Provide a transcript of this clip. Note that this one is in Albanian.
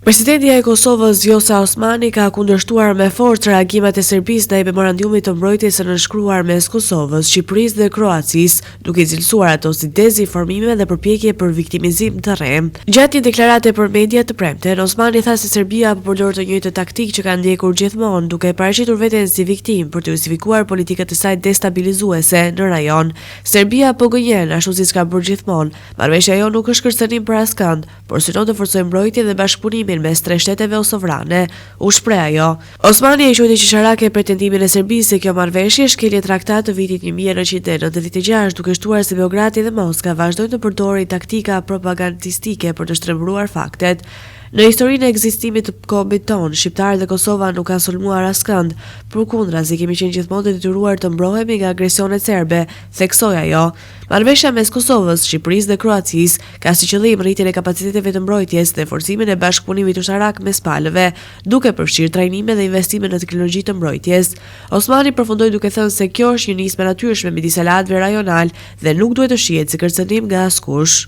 Presidentja e Kosovës Vjosa Osmani ka kundërshtuar me forcë reagimet e Serbisë ndaj memorandumit të mbrojtjes së nënshkruar mes Kosovës, Shqipërisë dhe Kroacisë, duke cilësuar ato si dezinformime dhe përpjekje për viktimizim të rrem. Gjatë një deklarate për media të premten, Osmani tha se Serbia po përdor të njëjtë taktikë që ka ndjekur gjithmonë, duke paraqitur veten si viktimë për të justifikuar politikat e saj destabilizuese në rajon. Serbia po gënjen, ashtu siç ka bërë gjithmonë. Marrëveshja jonë nuk është kërcënim për askënd, por synon të forcojë mbrojtjen dhe bashkëpunimin mes tre shteteve o sovrane, u shpreh ajo. Osmani e quajti qesharake pretendimin e Serbisë se kjo marrëveshje shkelje traktat të vitit 1996, duke shtuar se Beogradi dhe Moska vazhdojnë të përdorin taktika propagandistike për të shtrembruar faktet. Në historinë e ekzistimit të kombit tonë, shqiptarët dhe Kosova nuk kanë sulmuar askënd, përkundrazi kemi qenë gjithmonë të detyruar të mbrohemi nga agresionet serbe, theksoi ajo. Marrëveshja mes Kosovës, Shqipërisë dhe Kroacisë ka si qëllim rritjen e kapaciteteve të mbrojtjes dhe forcimin e bashkëpunimit ushtarak mes palëve, duke përfshirë trajnime dhe investime në teknologji të mbrojtjes. Osmani përfundoi duke thënë se kjo është një nismë natyrshme midis aleatëve rajonal dhe nuk duhet të shihet si kërcënim nga askush.